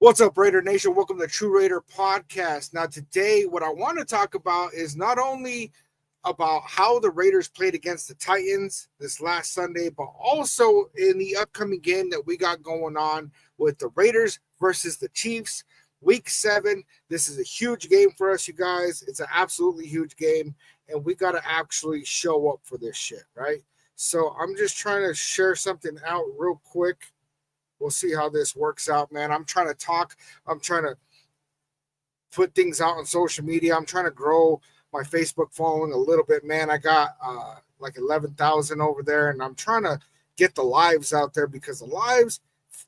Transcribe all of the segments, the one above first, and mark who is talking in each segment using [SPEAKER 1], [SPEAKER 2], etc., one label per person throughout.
[SPEAKER 1] What's up, Raider Nation? Welcome to the TRU RAIDER Podcast. Now, today, what I want to talk about is not only about how the Raiders played against the Titans this last Sunday, but also in the upcoming game that we got going on with the Raiders versus the Chiefs, Week 7. This is a huge game for us, you guys. It's an absolutely huge game, and we got to actually show up for this shit, right? So I'm just trying to share something out real quick. We'll see how this works out, man. I'm trying to talk. I'm trying to put things out on social media. I'm trying to grow my Facebook following a little bit, man. I got like 11,000 over there, and I'm trying to get the lives out there because the lives,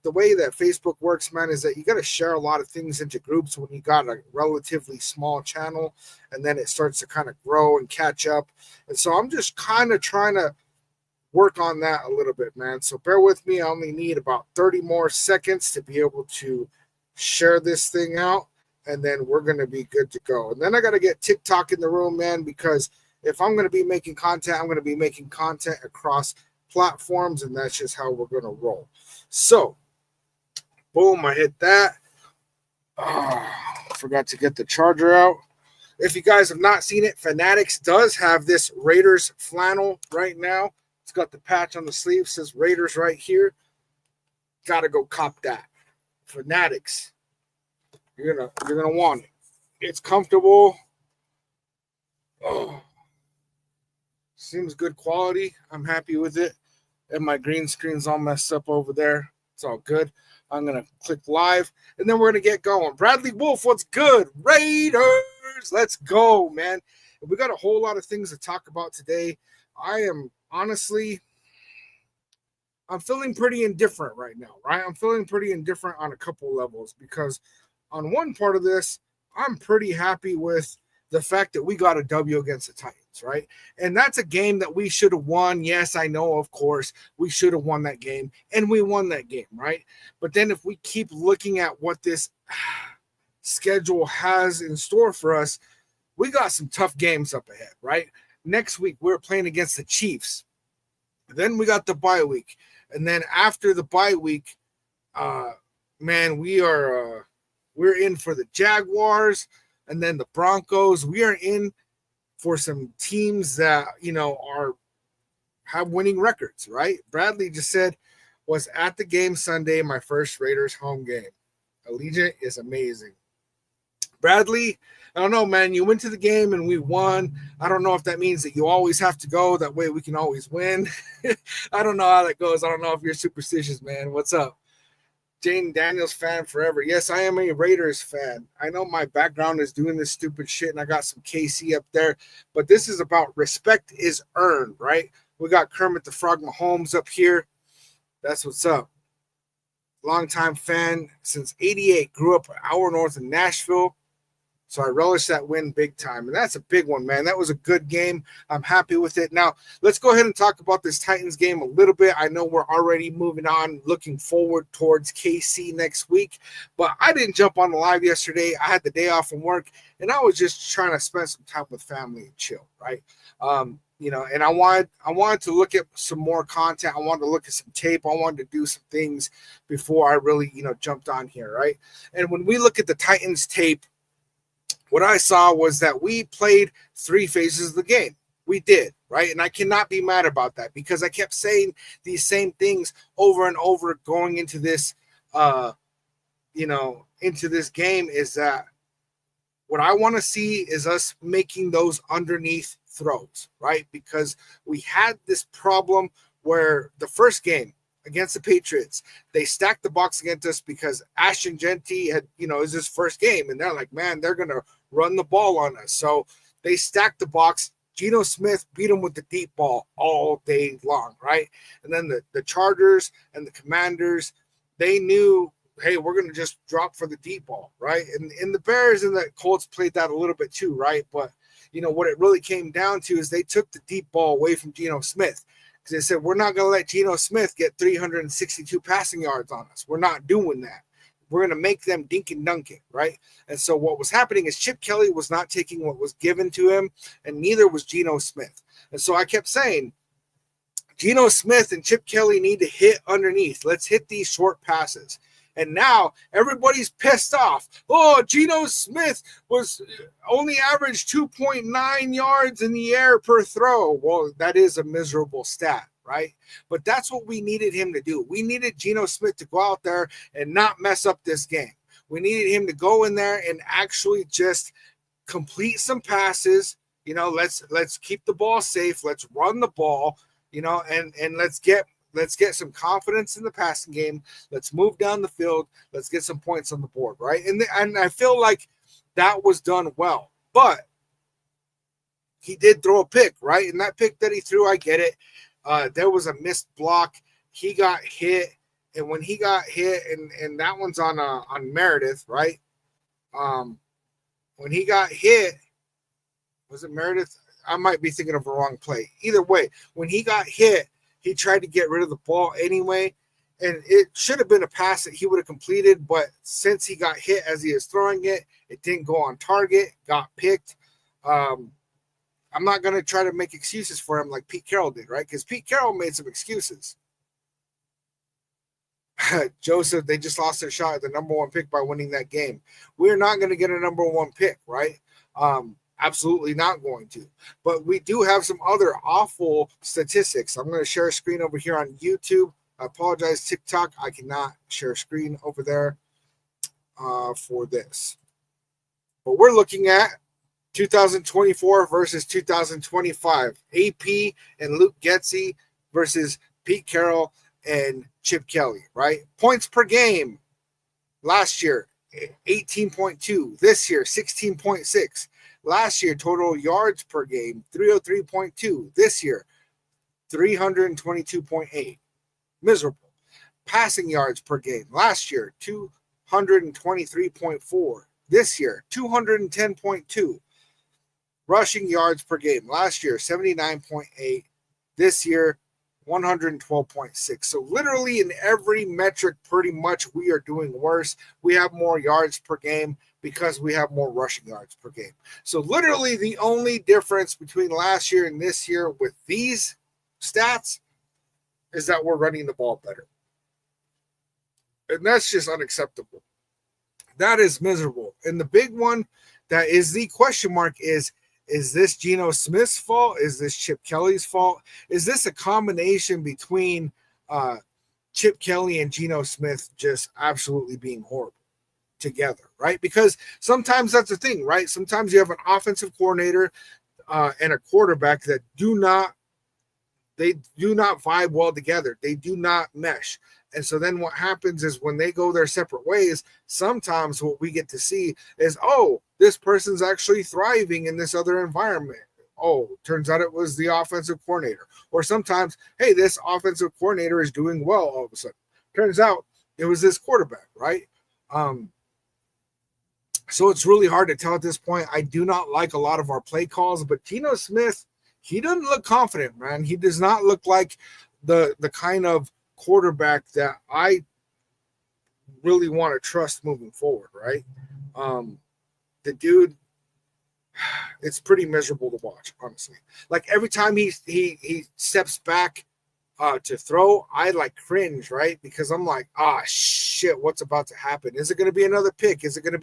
[SPEAKER 1] the way that Facebook works, man, is that you got to share a lot of things into groups when you got a relatively small channel, and then it starts to kind of grow and catch up. And so I'm just kind of trying to work on that a little bit, man. So bear with me. I only need about 30 more seconds to be able to share this thing out, and then we're going to be good to go. And then I got to get TikTok in the room, man, because if I'm going to be making content, I'm going to be making content across platforms, and that's just how we're going to roll. So, boom, I hit that. Forgot to get the charger out. If you guys have not seen it, Fanatics does have this Raiders flannel right now. It's got the patch on the sleeve, says Raiders right here. Gotta go cop that. Fanatics. You're gonna want it. It's comfortable. Oh, seems good quality. I'm happy with it. And my green screen's all messed up over there. It's all good. I'm gonna click live, and then we're gonna get going. Bradley Wolf, what's good? Raiders, let's go, man. We got a whole lot of things to talk about today. Honestly, I'm feeling pretty indifferent right now, right? I'm feeling pretty indifferent on a couple levels because on one part of this, I'm pretty happy with the fact that we got a W against the Titans, right? And that's a game that we should have won. Yes, I know, of course, we should have won that game, and we won that game, right? But then if we keep looking at what this schedule has in store for us, we got some tough games up ahead, right? Next week, we're playing against the Chiefs. Then we got the bye week. And then after the bye week, man, we're in for the Jaguars and then the Broncos. We are in for some teams that, have winning records, right? Bradley just said, was at the game Sunday, my first Raiders home game. Allegiant is amazing. Bradley, I don't know, man. You went to the game and we won. I don't know if that means that you always have to go. That way we can always win. I don't know how that goes. I don't know if you're superstitious, man. What's up? Jane Daniels fan forever. Yes, I am a Raiders fan. I know my background is doing this stupid shit, and I got some KC up there. But this is about respect is earned, right? We got Kermit the Frog Mahomes up here. That's what's up. Longtime fan since '88. Grew up an hour north of Nashville. So I relish that win big time. And that's a big one, man. That was a good game. I'm happy with it. Now, let's go ahead and talk about this Titans game a little bit. I know we're already moving on, looking forward towards KC next week. But I didn't jump on the live yesterday. I had the day off from work, and I was just trying to spend some time with family and chill, right? And I wanted to look at some more content. I wanted to look at some tape. I wanted to do some things before I really, jumped on here, right? And when we look at the Titans tape, what I saw was that we played 3 phases of the game. We did, right? And I cannot be mad about that because I kept saying these same things over and over going into this, into this game is that what I want to see is us making those underneath throws, right? Because we had this problem where the first game against the Patriots, they stacked the box against us because Ashton Genty had, is his first game. And they're like, man, they're going to run the ball on us. So they stacked the box. Geno Smith beat them with the deep ball all day long, right? And then the Chargers and the Commanders, they knew, hey, we're going to just drop for the deep ball, right? And the Bears and the Colts played that a little bit too, right? But, what it really came down to is they took the deep ball away from Geno Smith. Because they said, we're not going to let Geno Smith get 362 passing yards on us. We're not doing that. We're going to make them dink and dunk it, right? And so what was happening is Chip Kelly was not taking what was given to him, and neither was Geno Smith. And so I kept saying, Geno Smith and Chip Kelly need to hit underneath. Let's hit these short passes. And now everybody's pissed off. Oh, Geno Smith was only averaged 2.9 yards in the air per throw. Well, that is a miserable stat, right? But that's what we needed him to do. We needed Geno Smith to go out there and not mess up this game. We needed him to go in there and actually just complete some passes. You know, let's keep the ball safe. Let's run the ball, you know, and let's get some confidence in the passing game. Let's move down the field. Let's get some points on the board, right? And I feel like that was done well. But he did throw a pick, right? And that pick that he threw, I get it. There was a missed block. He got hit. And when he got hit, and that one's on Meredith, right? When he got hit, was it Meredith? I might be thinking of the wrong play. Either way, when he got hit, he tried to get rid of the ball anyway, and it should have been a pass that he would have completed, but since he got hit as he was throwing it, it didn't go on target, got picked. I'm not going to try to make excuses for him like Pete Carroll did, right? Because Pete Carroll made some excuses. Joseph, they just lost their shot at the number one pick by winning that game. We're not going to get a number one pick, right? Absolutely not going to. But we do have some other awful statistics. I'm going to share a screen over here on YouTube. I apologize, TikTok. I cannot share a screen over there for this. But we're looking at 2024 versus 2025. AP and Luke Getsy versus Pete Carroll and Chip Kelly, right? Points per game. Last year, 18.2. This year, 16.6. Last year, total yards per game, 303.2. This year, 322.8. Miserable. Passing yards per game. Last year, 223.4. This year, 210.2. Rushing yards per game. Last year, 79.8. This year, 112.6. So literally in every metric, pretty much we are doing worse. We have more yards per game because we have more rushing yards per game. So literally the only difference between last year and this year with these stats is that we're running the ball better. And that's just unacceptable. That is miserable. And the big one that is the question mark is this Geno Smith's fault? Is this Chip Kelly's fault? Is this a combination between Chip Kelly and Geno Smith just absolutely being horrible together, right? Because sometimes that's the thing, right? Sometimes you have an offensive coordinator and a quarterback that do not vibe well together. They do not mesh. And so then what happens is when they go their separate ways, sometimes what we get to see is, oh, this person's actually thriving in this other environment. Oh, turns out it was the offensive coordinator. Or sometimes, hey, this offensive coordinator is doing well all of a sudden. Turns out it was this quarterback, right? So it's really hard to tell at this point. I do not like a lot of our play calls, but Geno Smith, he doesn't look confident, man. He does not look like the kind of quarterback that I really want to trust moving forward, right? The dude, it's pretty miserable to watch, honestly. Like every time he steps back to throw, I like cringe, right? Because I'm like, shit, what's about to happen? Is it going to be another pick? Is he going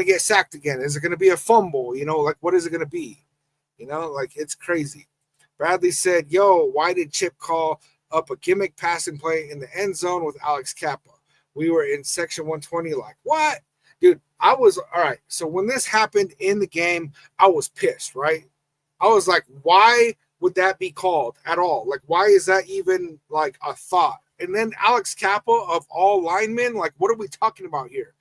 [SPEAKER 1] to get sacked again? Is it going to be a fumble? You know, like what is it going to be? You know, like it's crazy. Bradley said, yo, why did Chip call up a gimmick passing play in the end zone with Alex Kappa? We were in section 120 like, what? Dude, I was, all right, so when this happened in the game, I was pissed, right? I was like, why would that be called at all? Like, why is that even like a thought? And then Alex Kappa of all linemen, like, what are we talking about here?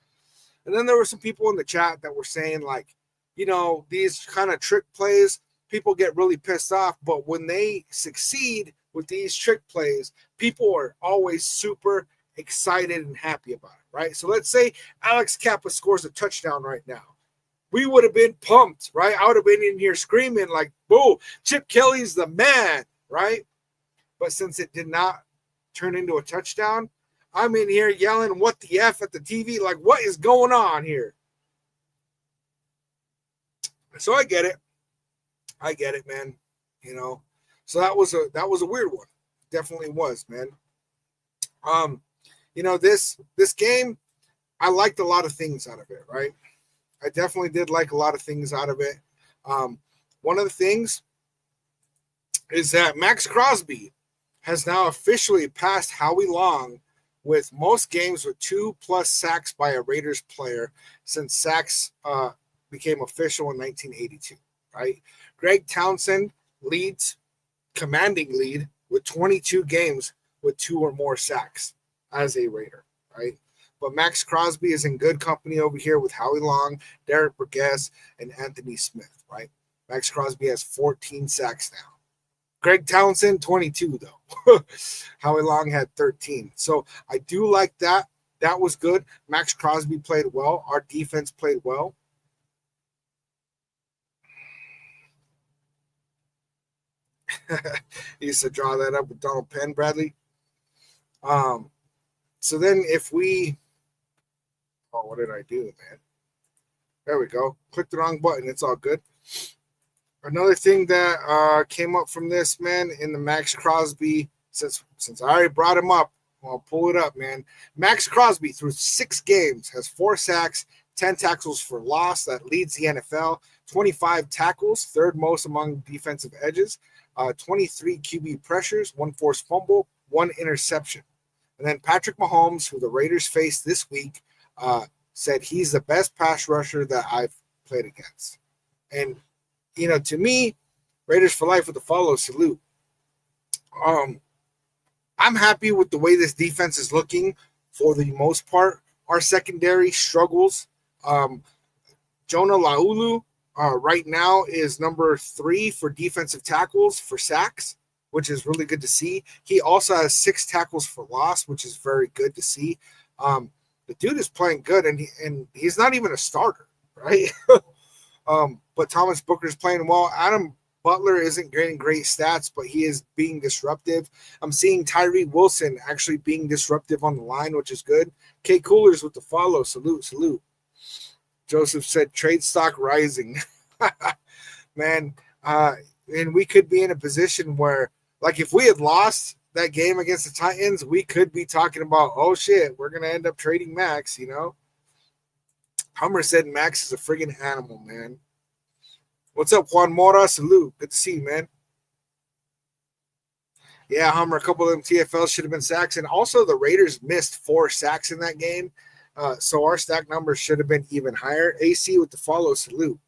[SPEAKER 1] And then there were some people in the chat that were saying like, you know, these kind of trick plays, people get really pissed off, but when they succeed with these trick plays, people are always super excited and happy about it, right? So let's say Alex Kappa scores a touchdown right now. We would have been pumped, right? I would have been in here screaming like, boo, Chip Kelly's the man, right? But since it did not turn into a touchdown, I'm in here yelling, what the F at the TV? Like, what is going on here? So I get it. I get it, man. You know, so that was a weird one. Definitely was, man. this game, I liked a lot of things out of it, right? I definitely did like a lot of things out of it. One of the things is that Max Crosby has now officially passed Howie Long with most games with 2+ sacks by a Raiders player since sacks became official in 1982, right? Greg Townsend leads, commanding lead, with 22 games with 2 or more sacks as a Raider, right? But Max Crosby is in good company over here with Howie Long, Derek Burgess, and Anthony Smith, right? Max Crosby has 14 sacks now. Greg Townsend, 22, though. Howie Long had 13. So I do like that. That was good. Max Crosby played well. Our defense played well. He used to draw that up with Donald Penn, Bradley. So then if we... Oh, what did I do, man? There we go. Click the wrong button. It's all good. Another thing that came up from this, man, in the Max Crosby, since I already brought him up, I'll pull it up, man. Max Crosby, through 6 games, has 4 sacks, 10 tackles for loss. That leads the NFL. 25 tackles, third most among defensive edges. 23 QB pressures, 1 forced fumble, 1 interception. And then Patrick Mahomes, who the Raiders faced this week, said he's the best pass rusher that I've played against. And, to me, Raiders for life with the follow salute. I'm happy with the way this defense is looking for the most part. Our secondary struggles. Jonah Laulu right now is number 3 for defensive tackles for sacks, which is really good to see. He also has 6 tackles for loss, which is very good to see. The dude is playing good, and he's not even a starter, right? But Thomas Booker is playing well. Adam Butler isn't getting great stats, but he is being disruptive. I'm seeing Tyree Wilson actually being disruptive on the line, which is good. K Coolers with the follow. Salute. Joseph said trade stock rising. Man, and we could be in a position where, like, if we had lost that game against the Titans, we could be talking about, oh, shit, we're going to end up trading Max, Hummer said Max is a friggin' animal, man. What's up, Juan Mora? Salute. Good to see you, man. Yeah, Hummer, a couple of them TFLs should have been sacks. And also the Raiders missed 4 sacks in that game. So our stack numbers should have been even higher. AC with the follow. Salute.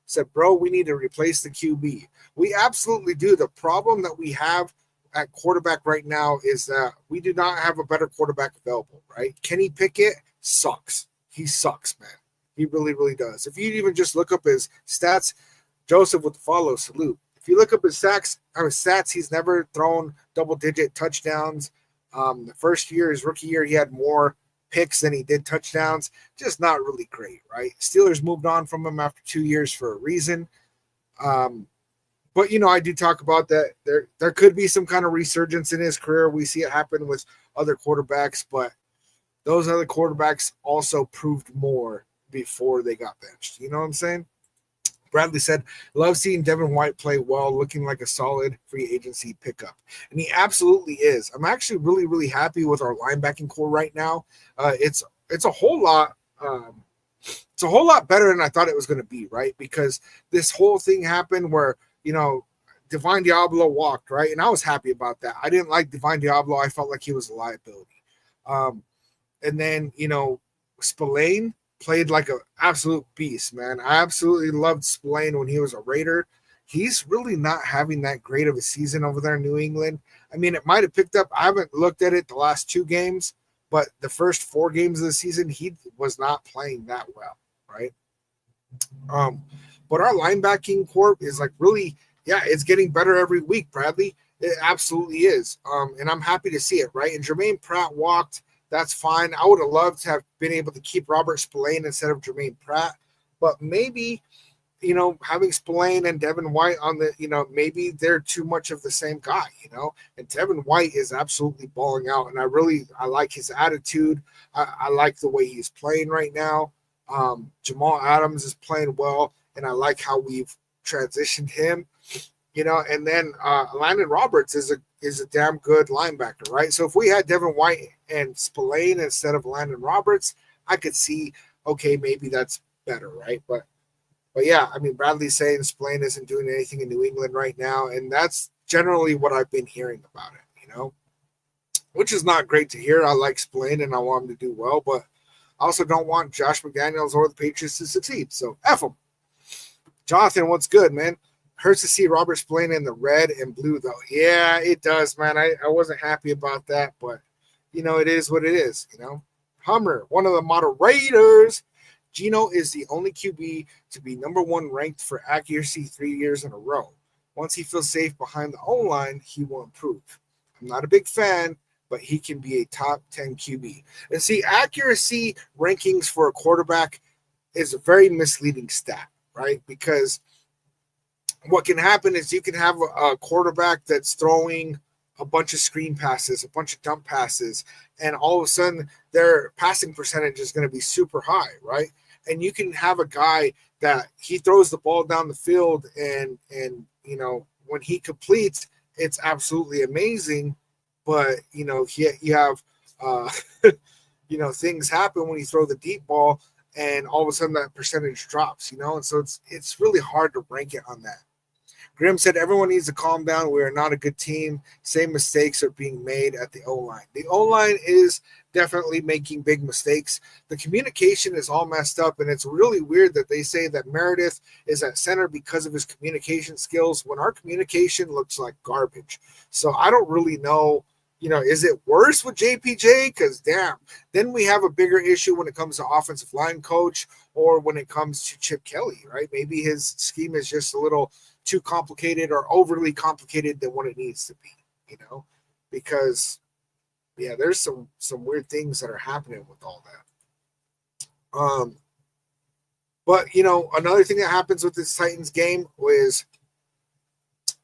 [SPEAKER 1] Said, bro, we need to replace the QB. We absolutely do. The problem that we have at quarterback right now is that we do not have a better quarterback available, right? Kenny Pickett sucks. He sucks, man. He really, really does. If you even just look up his stats, Joseph with the follow, salute. If you look up his stats, he's never thrown double-digit touchdowns. The first year, his rookie year, he had more picks than he did touchdowns. Just not really great, right? Steelers moved on from him after 2 years for a reason. But, I do talk about that. There could be some kind of resurgence in his career. We see it happen with other quarterbacks, but those other quarterbacks also proved more before they got benched. You know what I'm saying? Bradley said, love seeing Devin White play well, looking like a solid free agency pickup. And he absolutely is. I'm actually really, really happy with our linebacking core right now. It's a whole lot better than I thought it was going to be, right? Because this whole thing happened where, Divine Diablo walked, right? And I was happy about that. I didn't like Divine Diablo. I felt like he was a liability. And then, Spillane played like an absolute beast, man. I absolutely loved Spillane when he was a Raider. He's really not having that great of a season over there in New England. I mean, it might have picked up. I haven't looked at it the last 2 games, but the first 4 games of the season, he was not playing that well, right? But our linebacking corp is like really, it's getting better every week, Bradley. It absolutely is. And I'm happy to see it, right? And Jermaine Pratt walked. That's fine. I would have loved to have been able to keep Robert Spillane instead of Jermaine Pratt. But maybe, having Spillane and Devin White on the, maybe they're too much of the same guy, And Devin White is absolutely balling out. And I like his attitude. I like the way he's playing right now. Jamal Adams is playing well. And I like how we've transitioned him. And then Landon Roberts is a damn good linebacker, right? So if we had Devin White and Spillane instead of Landon Roberts, I could see, okay, maybe that's better, right? But yeah, I mean, Bradley's saying Spillane isn't doing anything in New England right now, and that's generally what I've been hearing about it, which is not great to hear. I like Spillane and I want him to do well, but I also don't want Josh McDaniels or the Patriots to succeed. So F them. Jonathan, what's good, man? Hurts to see Robert Spillane in the red and blue, though. Yeah, it does, man. I wasn't happy about that, but, it is what it is, Hummer, one of the model Raiders. Geno is the only QB to be number one ranked for accuracy 3 years in a row. Once he feels safe behind the O-line, he will improve. I'm not a big fan, but he can be a top 10 QB. And see, accuracy rankings for a quarterback is a very misleading stat, right? Because what can happen is you can have a quarterback that's throwing a bunch of screen passes, a bunch of dump passes, and all of a sudden their passing percentage is going to be super high, right? And you can have a guy that he throws the ball down the field and when he completes, it's absolutely amazing. But, you have, things happen when you throw the deep ball and all of a sudden that percentage drops, and so it's really hard to rank it on that. Grim said, everyone needs to calm down. We are not a good team. Same mistakes are being made at the O-line. The O-line is definitely making big mistakes. The communication is all messed up, and it's really weird that they say that Meredith is at center because of his communication skills when our communication looks like garbage. So I don't really know, is it worse with JPJ? Because, damn, then we have a bigger issue when it comes to offensive line coach or when it comes to Chip Kelly, right? Maybe his scheme is just a little too complicated or overly complicated than what it needs to be, because there's some weird things that are happening with all that. But another thing that happens with this Titans game is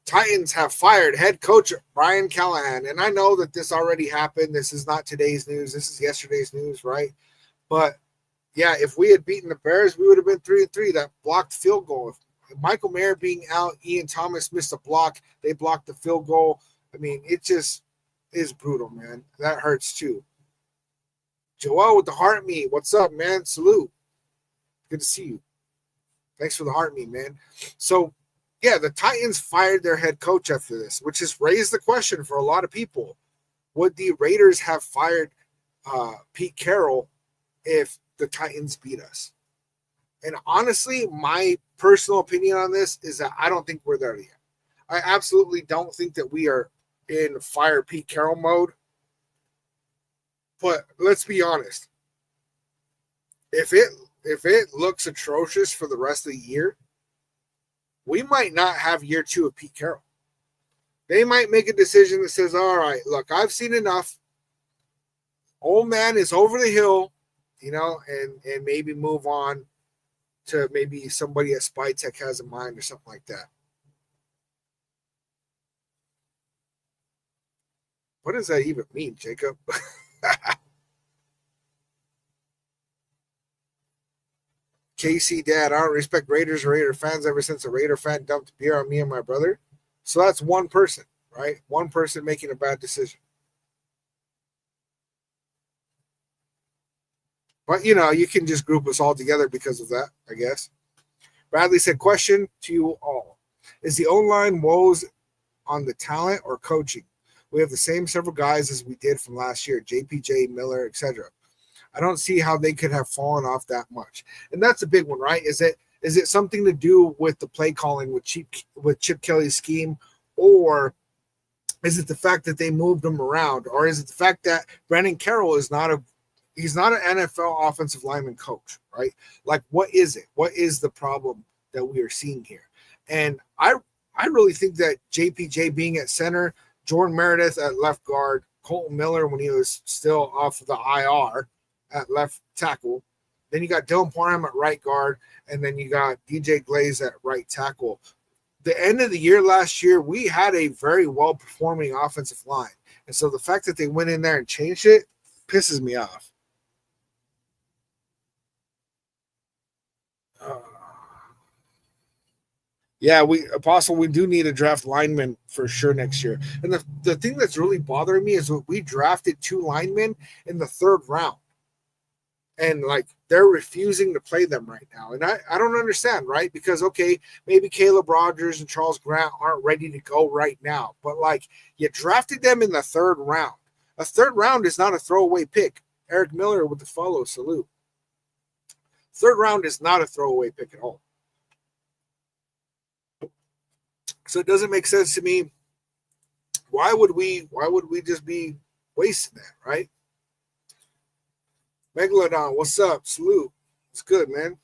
[SPEAKER 1] Titans have fired head coach Brian Callahan, and I know that this already happened. This is not today's news. This is yesterday's news, right? But yeah, if we had beaten the Bears, we would have been 3-3. That blocked field goal. Michael Mayer being out, Ian Thomas missed a block. They blocked the field goal. I mean, it just is brutal, man. That hurts too. Joel with the heart me. What's up, man? Salute. Good to see you. Thanks for the heart me, man. So, yeah, the Titans fired their head coach after this, which has raised the question for a lot of people. Would the Raiders have fired Pete Carroll if the Titans beat us? And honestly, my personal opinion on this is that I don't think we're there yet. I absolutely don't think that we are in fire Pete Carroll mode. But let's be honest. If it looks atrocious for the rest of the year, we might not have year 2 of Pete Carroll. They might make a decision that says, all right, look, I've seen enough. Old man is over the hill, and maybe move on to maybe somebody at Spy Tech has in mind or something like that. What does that even mean, Jacob? KC Dad, I don't respect Raiders or Raider fans ever since a Raider fan dumped beer on me and my brother. So that's one person, right? One person making a bad decision. But, you can just group us all together because of that, I guess. Bradley said, question to you all. Is the O-line woes on the talent or coaching? We have the same several guys as we did from last year, JPJ, Miller, etc. I don't see how they could have fallen off that much. And that's a big one, right? Is it something to do with the play calling with Chip Kelly's scheme, or is it the fact that they moved him around, or is it the fact that Brandon Carroll is he's not an NFL offensive lineman coach, right? Like, what is it? What is the problem that we are seeing here? And I really think that JPJ being at center, Jordan Meredith at left guard, Colton Miller when he was still off of the IR at left tackle. Then you got Dylan Parham at right guard, and then you got DJ Glaze at right tackle. The end of the year last year, we had a very well-performing offensive line. And so the fact that they went in there and changed it pisses me off. Yeah, we do need a draft lineman for sure next year. And the thing that's really bothering me is that we drafted 2 linemen in the 3rd round. And like they're refusing to play them right now. And I don't understand, right? Because okay, maybe Caleb Rogers and Charles Grant aren't ready to go right now. But like you drafted them in the 3rd round. A 3rd round is not a throwaway pick. Eric Miller with the follow, salute. 3rd round is not a throwaway pick at all. So it doesn't make sense to me. Why would we just be wasting that, right? Megalodon, what's up? Salute. It's good, man.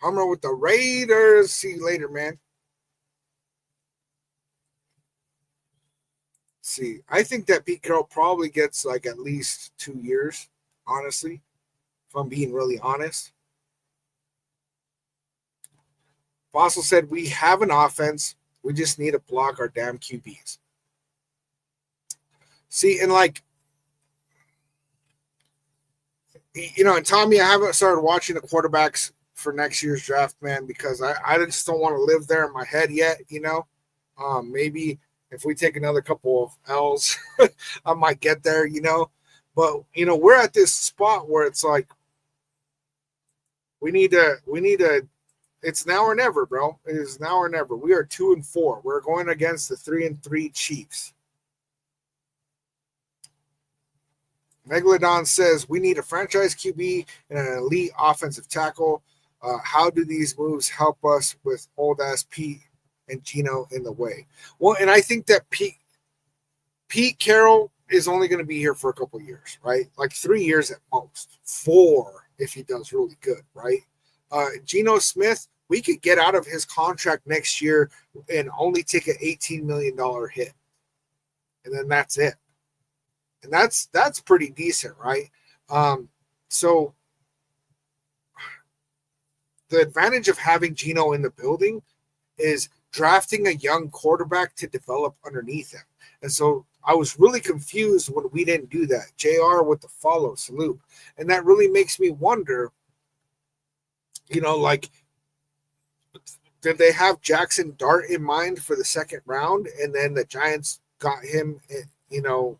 [SPEAKER 1] Hummer with the Raiders. See you later, man. See, I think that Pete Carroll probably gets like at least 2 years, honestly, if I'm being really honest. Fossil said, we have an offense. We just need to block our damn QBs. See, and like, you know, and Tommy, I haven't started watching the quarterbacks for next year's draft, man, because I just don't want to live there in my head yet, you know. Maybe if we take another couple of L's, I might get there, you know. But, you know, we're at this spot where it's like we need to it's now or never, bro. It is now or never. We are 2-4. We're going against the 3-3 Chiefs. Megalodon says we need a franchise QB and an elite offensive tackle. How do these moves help us with old ass Pete and Gino in the way? Well, and I think that Pete Carroll is only going to be here for a couple of years, right? Like 3 years at most, 4 if he does really good, right? Geno Smith, we could get out of his contract next year and only take an $18 million hit, and then that's it. And that's pretty decent, right? So the advantage of having Geno in the building is drafting a young quarterback to develop underneath him. And so I was really confused when we didn't do that. JR with the follow, salute. And that really makes me wonder, you know, like, did they have Jackson Dart in mind for the 2nd round, and then the Giants got him, you know,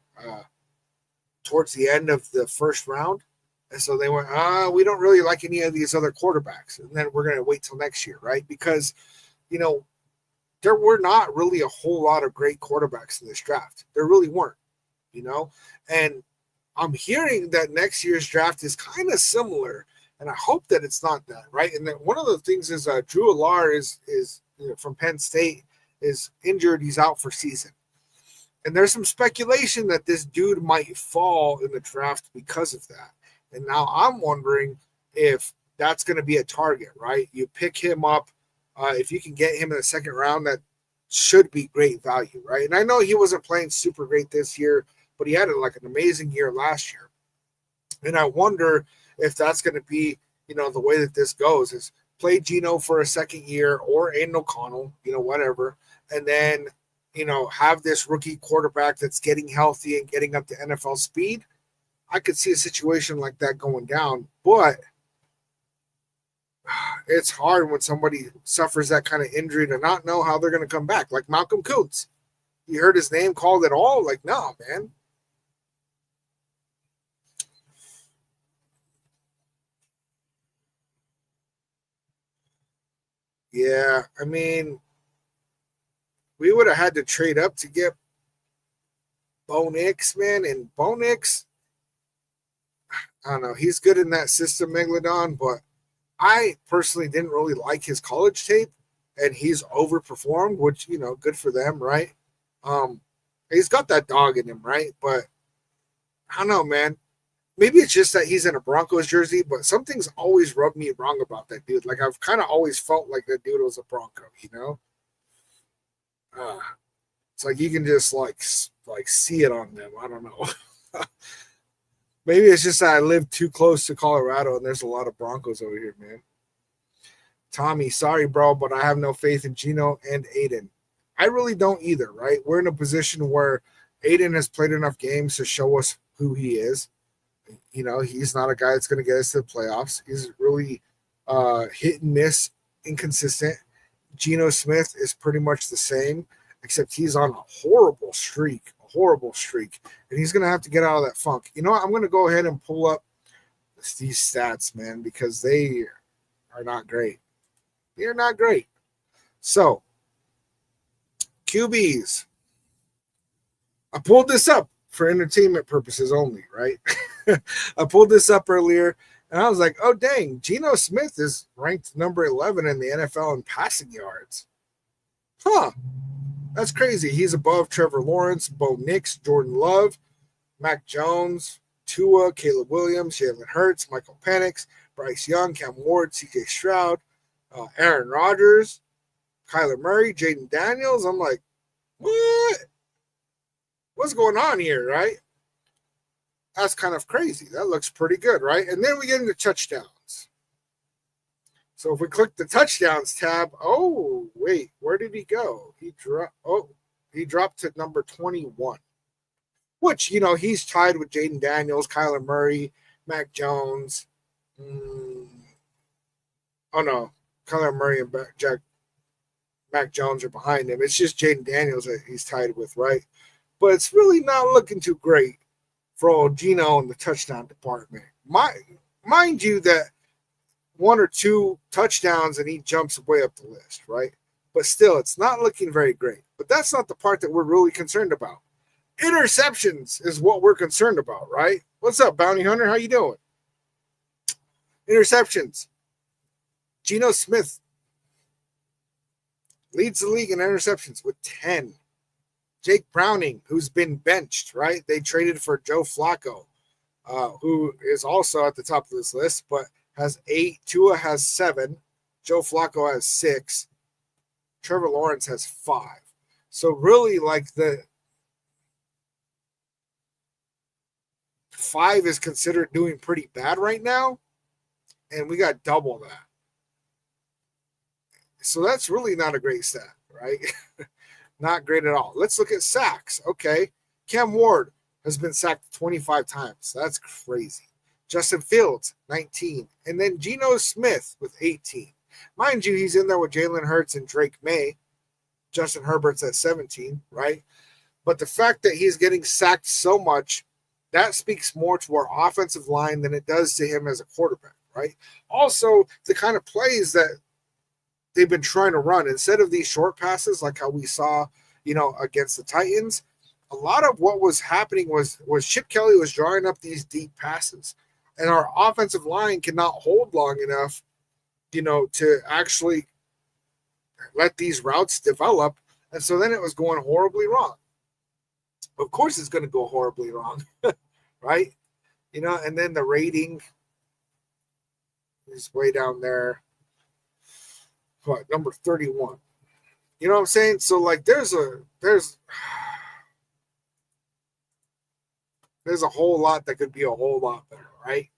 [SPEAKER 1] towards the end of the 1st round? And so they went, we don't really like any of these other quarterbacks, and then we're going to wait till next year, right? Because, you know, there were not really a whole lot of great quarterbacks in this draft. There really weren't, you know? And I'm hearing that next year's draft is kind of similar, and I hope that it's not that, right? And then one of the things is Drew Allar is you know, from Penn State, is injured. He's out for season. And there's some speculation that this dude might fall in the draft because of that. And now I'm wondering if that's going to be a target, right? You pick him up. If you can get him in the 2nd round, that should be great value, right? And I know he wasn't playing super great this year, but he had like an amazing year last year. And I wonder if that's going to be, you know, the way that this goes is play Geno for a 2nd year or Aiden O'Connell, you know, whatever. And then, you know, have this rookie quarterback that's getting healthy and getting up to NFL speed. I could see a situation like that going down, but it's hard when somebody suffers that kind of injury to not know how they're going to come back. Like Malcolm Kuntz, you heard his name called at all? Like, no, man. Yeah, I mean, we would have had to trade up to get Bo Nix, man. And Bo Nix, I don't know. He's good in that system, Megalodon, but I personally didn't really like his college tape, and he's overperformed, which, you know, good for them, right? He's got that dog in him, right? But I don't know, man. Maybe it's just that he's in a Broncos jersey, but something's always rubbed me wrong about that dude. Like, I've kind of always felt like that dude was a Bronco, you know? It's like you can just like see it on them. I don't know. Maybe it's just that I live too close to Colorado and there's a lot of Broncos over here, man. Tommy, sorry, bro, but I have no faith in Geno and Aiden. I really don't either, right? We're in a position where Aiden has played enough games to show us who he is. You know, he's not a guy that's going to get us to the playoffs. He's really hit and miss inconsistent. Geno Smith is pretty much the same, except he's on a horrible streak, and he's going to have to get out of that funk. You know what? I'm going to go ahead and pull up these stats, man, because they are not great. They're not great. So, QBs. I pulled this up for entertainment purposes only, right? I pulled this up earlier, and I was like, oh, dang, Geno Smith is ranked number 11 in the NFL in passing yards. Huh. That's crazy. He's above Trevor Lawrence, Bo Nix, Jordan Love, Mac Jones, Tua, Caleb Williams, Jalen Hurts, Michael Penix, Bryce Young, Cam Ward, CJ Stroud, Aaron Rodgers, Kyler Murray, Jaden Daniels. I'm like, what? What's going on here, right? That's kind of crazy. That looks pretty good, right? And then we get into touchdowns. So if we click the touchdowns tab, oh, wait, where did he go? He dropped to number 21, which, you know, he's tied with Jaden Daniels, Kyler Murray, Mac Jones. Oh, no, Kyler Murray and Mac Jones are behind him. It's just Jaden Daniels that he's tied with, right? But it's really not looking too great for old Geno in the touchdown department. Mind you that one or two touchdowns and he jumps way up the list, right? But still, it's not looking very great. But that's not the part that we're really concerned about. Interceptions is what we're concerned about, right? What's up, Bounty Hunter? How you doing? Interceptions. Geno Smith leads the league in interceptions with 10. Jake Browning, who's been benched, right? They traded for Joe Flacco, who is also at the top of this list, but has 8. Tua has 7. Joe Flacco has 6. Trevor Lawrence has 5. So really, like, the 5 is considered doing pretty bad right now, and we got double that. So that's really not a great stat, right? Not great at all. Let's look at sacks. Okay. Cam Ward has been sacked 25 times. That's crazy. Justin Fields, 19. And then Geno Smith with 18. Mind you, he's in there with Jalen Hurts and Drake May. Justin Herbert's at 17, right? But the fact that he's getting sacked so much, that speaks more to our offensive line than it does to him as a quarterback, right? Also, the kind of plays that they've been trying to run, instead of these short passes like how we saw, you know, against the Titans, a lot of what was happening was Chip Kelly was drawing up these deep passes, and our offensive line cannot hold long enough, you know, to actually let these routes develop. And so then it was going horribly wrong. Of course it's going to go horribly wrong, right? You know, and then the rating is way down there. What, number 31? You know what I'm saying? So, like, there's a whole lot that could be a whole lot better, right?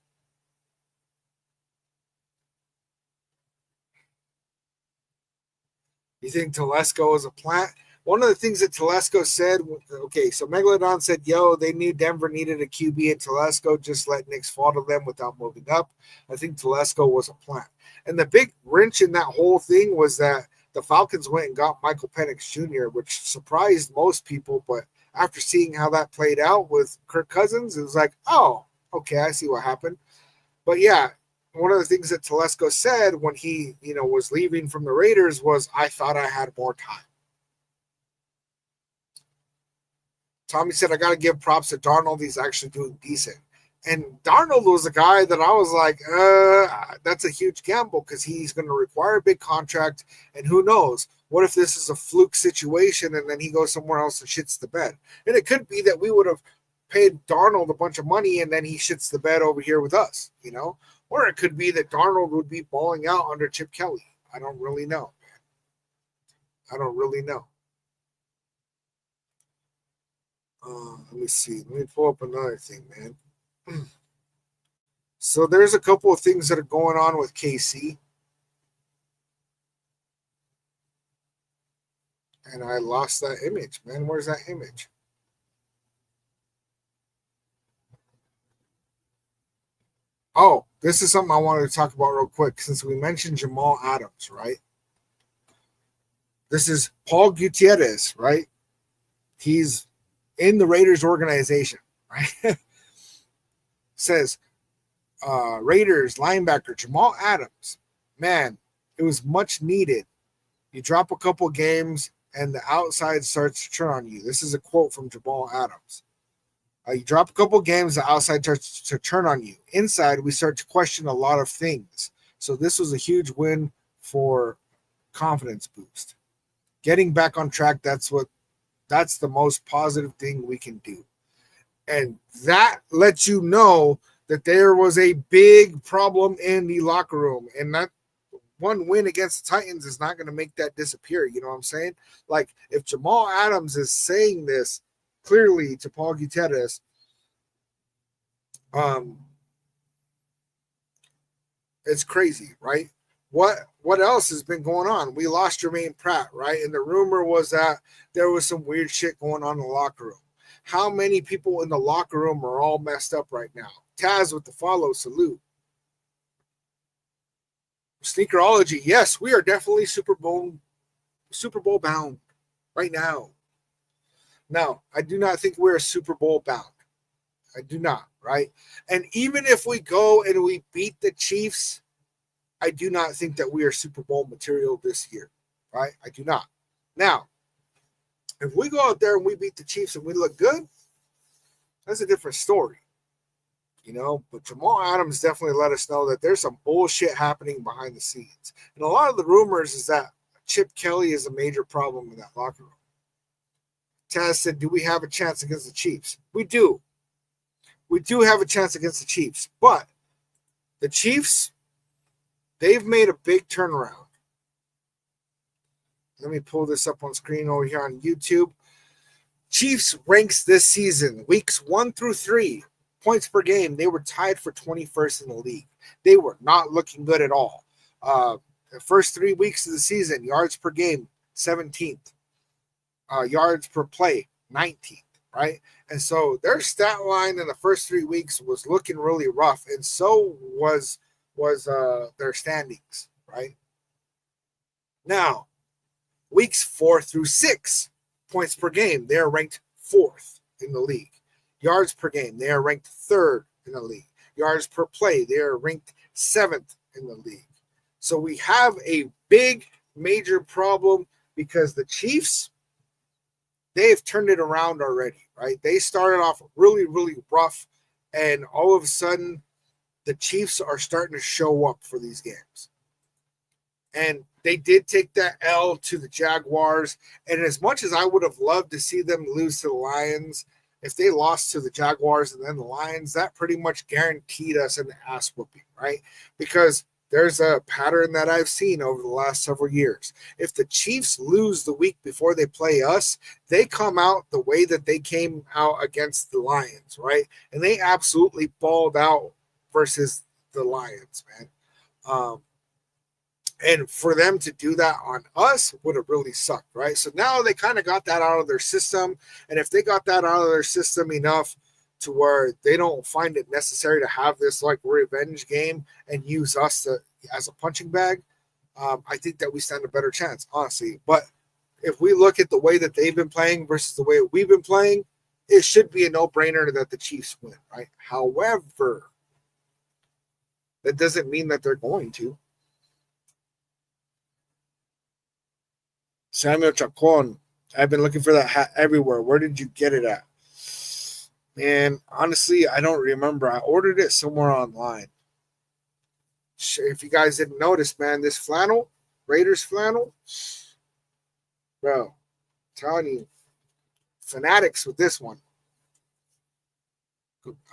[SPEAKER 1] You think Telesco is a plant? One of the things that Telesco said, okay, so Megalodon said, yo, they knew Denver needed a QB at Telesco, just let Knicks fall to them without moving up. I think Telesco was a plant. And the big wrench in that whole thing was that the Falcons went and got Michael Penix Jr., which surprised most people. But after seeing how that played out with Kirk Cousins, it was like, oh, okay, I see what happened. But yeah, one of the things that Telesco said when he, you know, was leaving from the Raiders was, I thought I had more time. Tommy said, I got to give props to Darnold. He's actually doing decent. And Darnold was a guy that I was like, that's a huge gamble because he's going to require a big contract. And who knows? What if this is a fluke situation and then he goes somewhere else and shits the bed? And it could be that we would have paid Darnold a bunch of money and then he shits the bed over here with us, you know? Or it could be that Darnold would be balling out under Chip Kelly. I don't really know, man. I don't really know. Let me see. Let me pull up another thing, man. So there's a couple of things that are going on with KC. And I lost that image, man. Where's that image? Oh, this is something I wanted to talk about real quick since we mentioned Jamal Adams, right? This is Paul Gutierrez, right? He's in the Raiders organization, right? Says Raiders linebacker Jamal Adams, man, it was much needed. You drop a couple games and the outside starts to turn on you. This is a quote from Jamal Adams. You drop a couple games, the outside starts to turn on you. Inside, we start to question a lot of things. So this was a huge win for confidence boost. Getting back on track, that's the most positive thing we can do. And that lets you know that there was a big problem in the locker room. And that one win against the Titans is not going to make that disappear. You know what I'm saying? Like, if Jamal Adams is saying this clearly to Paul Gutierrez, it's crazy, right? What else has been going on? We lost Jermaine Pratt, right? And the rumor was that there was some weird shit going on in the locker room. How many people in the locker room are all messed up right now? Taz with the follow, salute. Sneakerology, yes, we are definitely Super Bowl bound right now. Now, I do not think we're Super Bowl bound. I do not, right? And even if we go and we beat the Chiefs, I do not think that we are Super Bowl material this year, right? I do not. Now, if we go out there and we beat the Chiefs and we look good, that's a different story, you know? But Jamal Adams definitely let us know that there's some bullshit happening behind the scenes. And a lot of the rumors is that Chip Kelly is a major problem in that locker room. Taz said, do we have a chance against the Chiefs? We do. We do have a chance against the Chiefs. But the Chiefs, they've made a big turnaround. Let me pull this up on screen over here on YouTube. Chiefs ranks this season, weeks 1 through 3, points per game. They were tied for 21st in the league. They were not looking good at all. The first 3 weeks of the season, yards per game, 17th. Yards per play, 19th, right? And so their stat line in the first 3 weeks was looking really rough, and so was their standings, right? Now, weeks 4 through 6, points per game, they are ranked 4th in the league. Yards per game, they are ranked 3rd in the league. Yards per play, they are ranked 7th in the league. So we have a big, major problem because the Chiefs, they've turned it around already, right? They started off really, really rough, and all of a sudden, the Chiefs are starting to show up for these games. And they did take that L to the Jaguars. And as much as I would have loved to see them lose to the Lions, if they lost to the Jaguars and then the Lions, that pretty much guaranteed us an ass whooping, right? Because there's a pattern that I've seen over the last several years. If the Chiefs lose the week before they play us, they come out the way that they came out against the Lions, right? And they absolutely balled out versus the Lions, man. And for them to do that on us would have really sucked, right? So now they kind of got that out of their system. And if they got that out of their system enough to where they don't find it necessary to have this like revenge game and use us as a punching bag, I think that we stand a better chance, honestly. But if we look at the way that they've been playing versus the way we've been playing, it should be a no-brainer that the Chiefs win, right? However, that doesn't mean that they're going to. Samuel Chacon, I've been looking for that hat everywhere. Where did you get it at? Man, honestly, I don't remember. I ordered it somewhere online. If you guys didn't notice, man, this flannel, Raiders flannel, bro, I'm telling you, fanatics with this one.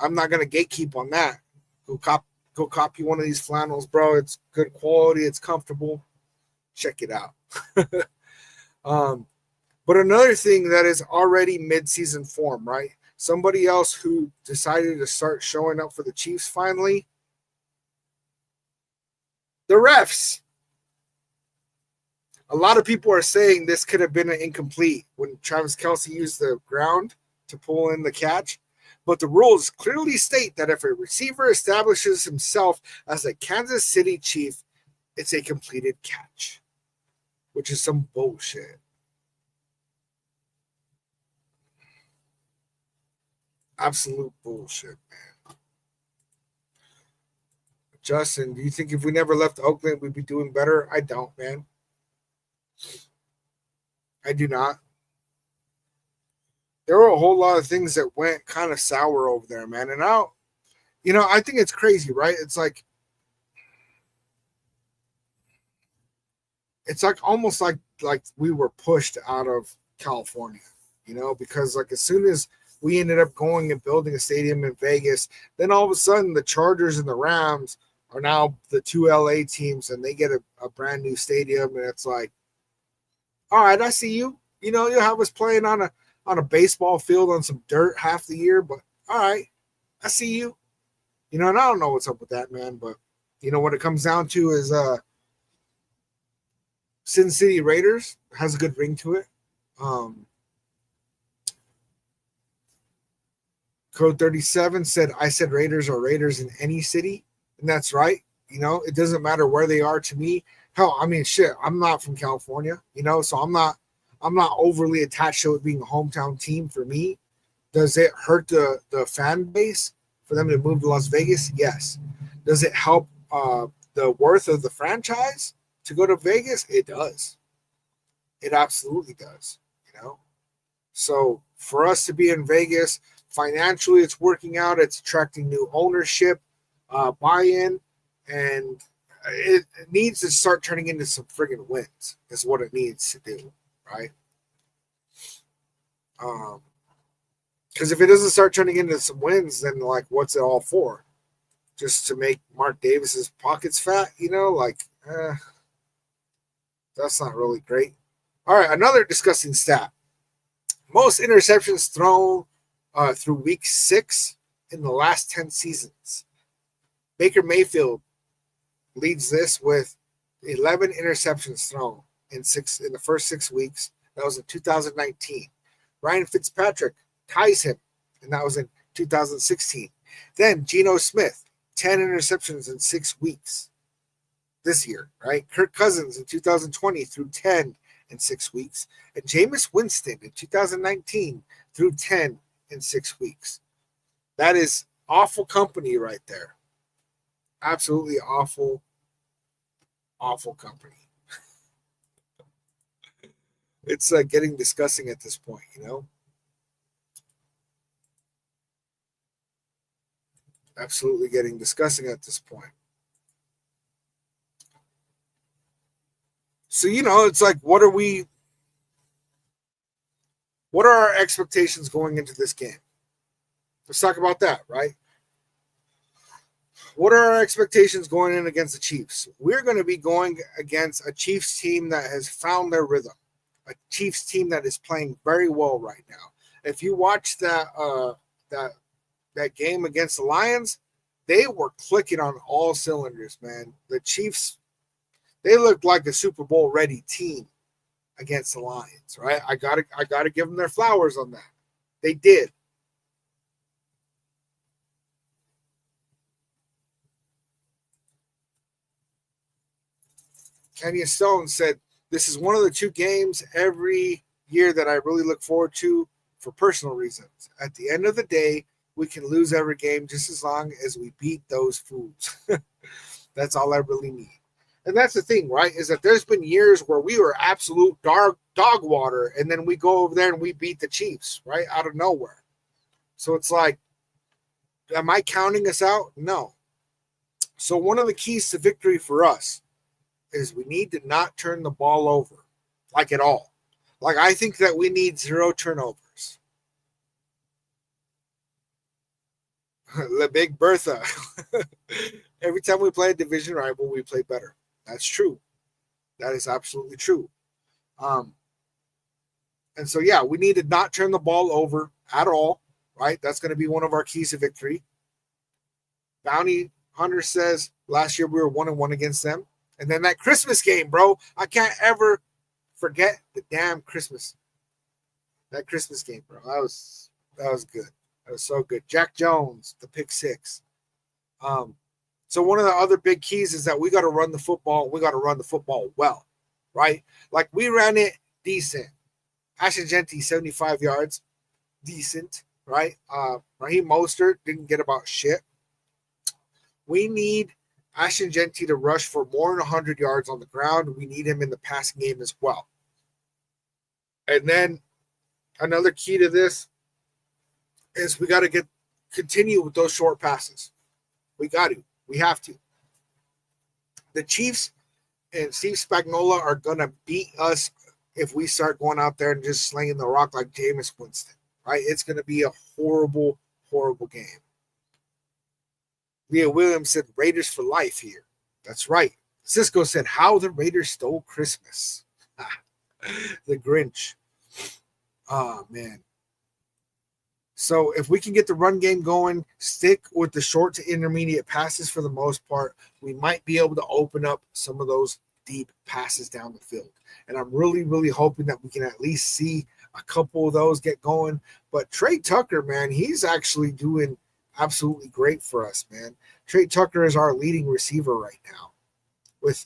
[SPEAKER 1] I'm not going to gatekeep on that. Go copy one of these flannels, bro. It's good quality. It's comfortable. Check it out. But another thing that is already mid-season form, right? Somebody else who decided to start showing up for the Chiefs finally, the refs. A lot of people are saying this could have been an incomplete when Travis Kelce used the ground to pull in the catch. but the rules clearly state that if a receiver establishes himself as a Kansas City Chief, it's a completed catch, which is some bullshit. Absolute bullshit, man. Justin, do you think if we never left Oakland, we'd be doing better? I don't, man. I do not. There were a whole lot of things that went kind of sour over there, man. And now, I think it's crazy, right? It's like almost like we were pushed out of California, because like as soon as we ended up going and building a stadium in Vegas, then all of a sudden the Chargers and the Rams are now the two LA teams, and they get a brand new stadium, and it's like, all right, I see you. You'll have us playing on a baseball field on some dirt half the year, but all right, I see you. And I don't know what's up with that, man, but what it comes down to is Sin City Raiders has a good ring to it. Code 37 said, I said Raiders are Raiders in any city. And that's right. It doesn't matter where they are to me. Hell, I mean, shit, I'm not from California, so I'm not overly attached to it being a hometown team for me. Does it hurt the fan base for them to move to Las Vegas? Yes. Does it help the worth of the franchise to go to Vegas? It does. It absolutely does, So for us to be in Vegas, financially, it's working out. It's attracting new ownership, buy-in, and it needs to start turning into some friggin' wins is what it needs to do, right? Because if it doesn't start turning into some wins, then like what's it all for? Just to make Mark Davis's pockets fat, that's not really great. All right, another disgusting stat. Most interceptions thrown through week 6 in the last 10 seasons. Baker Mayfield leads this with 11 interceptions thrown in the first 6 weeks. That was in 2019. Ryan Fitzpatrick ties him, and that was in 2016. Then Geno Smith, 10 interceptions in 6 weeks this year, right? Kirk Cousins in 2020 threw 10 in 6 weeks. And Jameis Winston in 2019 threw 10 in 6 weeks. That is awful company right there. Absolutely awful, awful company. It's getting disgusting at this point, Absolutely getting disgusting at this point. So, it's like, what are our expectations going into this game? Let's talk about that, right? What are our expectations going in against the Chiefs? We're going to be going against a Chiefs team that has found their rhythm, a Chiefs team that is playing very well right now. If you watch that game against the Lions, they were clicking on all cylinders, man. The Chiefs, they looked like a Super Bowl ready team against the Lions, right? I gotta give them their flowers on that. They did. Kenya Stone said, this is one of the 2 games every year that I really look forward to for personal reasons. At the end of the day, we can lose every game just as long as we beat those fools. That's all I really need. And that's the thing, right, is that there's been years where we were absolute dog water, and then we go over there and we beat the Chiefs, right, out of nowhere. So it's like, am I counting us out? No. So one of the keys to victory for us is we need to not turn the ball over, like at all. Like, I think that we need 0 turnovers. La Big Bertha. Every time we play a division rival, we play better. That's true. That is absolutely true. And so, yeah, we need to not turn the ball over at all, right? That's going to be one of our keys to victory. Bounty Hunter says last year we were 1-1 against them. And then that Christmas game, bro, I can't ever forget the damn Christmas. That Christmas game, bro. That was good. That was so good. Jack Jones, the pick six. So one of the other big keys is that we got to run the football. We got to run the football well, right? Like we ran it decent. Ashton Genty, 75 yards, decent, right? Raheem Mostert didn't get about shit. We need Ashton Genty to rush for more than 100 yards on the ground. We need him in the passing game as well. And then another key to this is we got to continue with those short passes. We got to. We have to. The Chiefs and Steve Spagnuolo are going to beat us if we start going out there and just slinging the rock like Jameis Winston, right? It's going to be a horrible, horrible game. Leah Williams said Raiders for life here. That's right. Cisco said how the Raiders stole Christmas. The Grinch. Oh, man. So if we can get the run game going, stick with the short to intermediate passes for the most part, we might be able to open up some of those deep passes down the field. And I'm really, really hoping that we can at least see a couple of those get going. But Trey Tucker, man, he's actually doing absolutely great for us, man. Trey Tucker is our leading receiver right now. With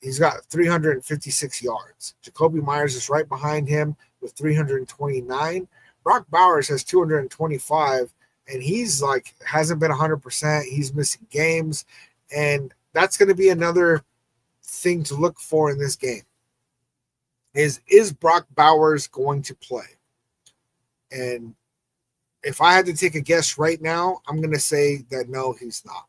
[SPEAKER 1] he's got 356 yards. Jacoby Myers is right behind him with 329. Brock Bowers has 225, and he's like hasn't been 100%. He's missing games, and that's going to be another thing to look for in this game. Is Brock Bowers going to play? And if I had to take a guess right now, I'm going to say that no, he's not.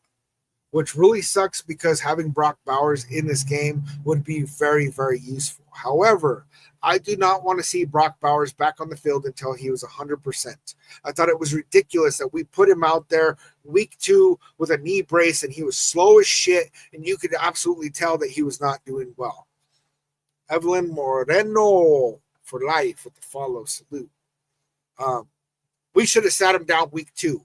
[SPEAKER 1] Which really sucks because having Brock Bowers in this game would be very, very useful. However, I do not want to see Brock Bowers back on the field until he was 100%. I thought it was ridiculous that we put him out there week 2 with a knee brace and he was slow as shit and you could absolutely tell that he was not doing well. Evelyn Moreno for life with the follow salute. We should have sat him down week 2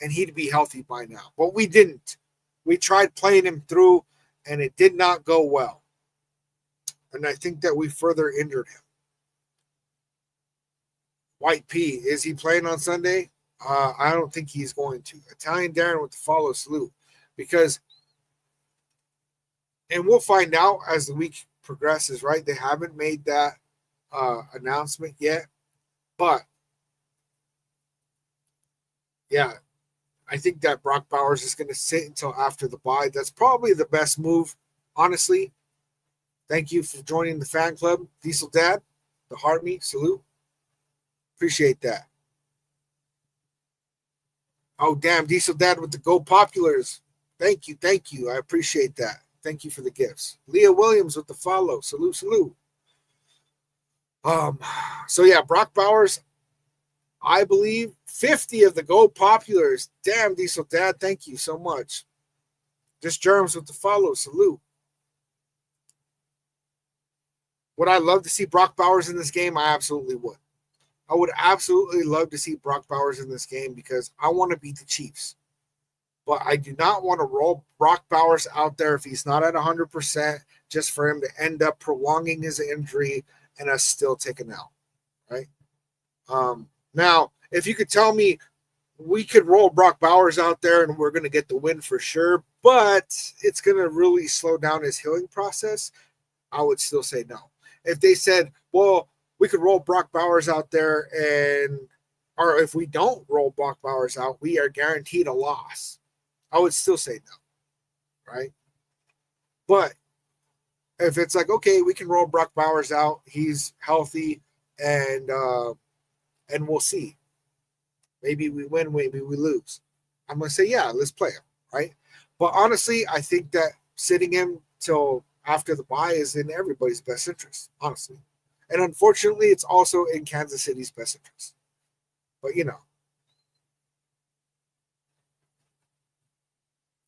[SPEAKER 1] and he'd be healthy by now, but we didn't. We tried playing him through and it did not go well. And I think that we further injured him. White P, is he playing on Sunday? I don't think he's going to. Italian Darren with the follow salute. Because, and we'll find out as the week progresses, right? They haven't made that announcement yet. But, yeah, I think that Brock Bowers is going to sit until after the bye. That's probably the best move, honestly. Thank you for joining the fan club. Diesel Dad, the heart me, salute. Appreciate that. Oh, damn, Diesel Dad with the Go Populars. Thank you, thank you. I appreciate that. Thank you for the gifts. Leah Williams with the follow. Salute, salute. So, yeah, Brock Bowers, I believe 50 of the Go Populars. Damn, Diesel Dad, thank you so much. Just Germs with the follow. Salute. Would I love to see Brock Bowers in this game? I absolutely would. I would absolutely love to see Brock Bowers in this game because I want to beat the Chiefs. But I do not want to roll Brock Bowers out there if he's not at 100% just for him to end up prolonging his injury and us still taking out, right? Now, if you could tell me we could roll Brock Bowers out there and we're going to get the win for sure, but it's going to really slow down his healing process, I would still say no. If they said, well, we could roll Brock Bowers out there or if we don't roll Brock Bowers out, we are guaranteed a loss, I would still say no, right? But if it's like, okay, we can roll Brock Bowers out, he's healthy, and we'll see. Maybe we win, maybe we lose. I'm going to say, yeah, let's play him, right? But honestly, I think that sitting him till after the bye is in everybody's best interest, honestly. And unfortunately, it's also in Kansas City's best interest. But, you know.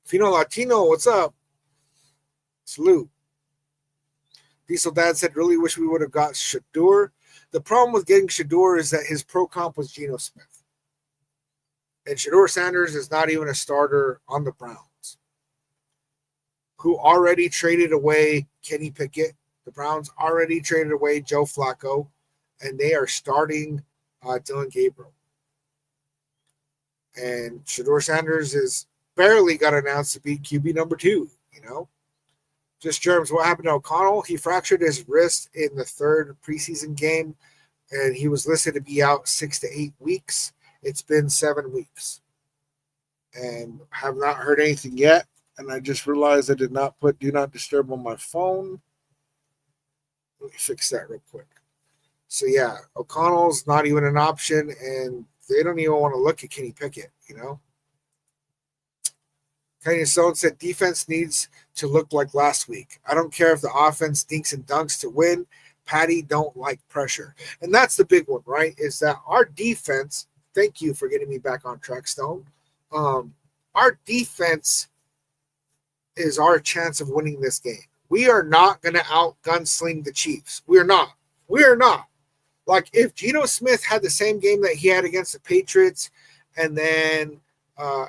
[SPEAKER 1] Fino Latino, what's up? Salute. Diesel Dad said, really wish we would have got Shador. The problem with getting Shador is that his pro comp was Geno Smith. And Shador Sanders is not even a starter on the Browns, who already traded away Kenny Pickett. The Browns already traded away Joe Flacco, and they are starting Dylan Gabriel. And Shedeur Sanders is barely got announced to be QB number 2, Just germs, what happened to O'Connell? He fractured his wrist in the 3rd preseason game, and he was listed to be out 6 to 8 weeks. It's been 7 weeks. And have not heard anything yet. And I just realized I did not put Do Not Disturb on my phone. Let me fix that real quick. So, yeah, O'Connell's not even an option, and they don't even want to look at Kenny Pickett, Kenny Stone said defense needs to look like last week. I don't care if the offense dinks and dunks to win. Patty don't like pressure. And that's the big one, right, is that our defense – thank you for getting me back on track, Stone. Our defense is our chance of winning this game. We are not going to out-gunsling the Chiefs. We are not. We are not. Like, if Geno Smith had the same game that he had against the Patriots, and then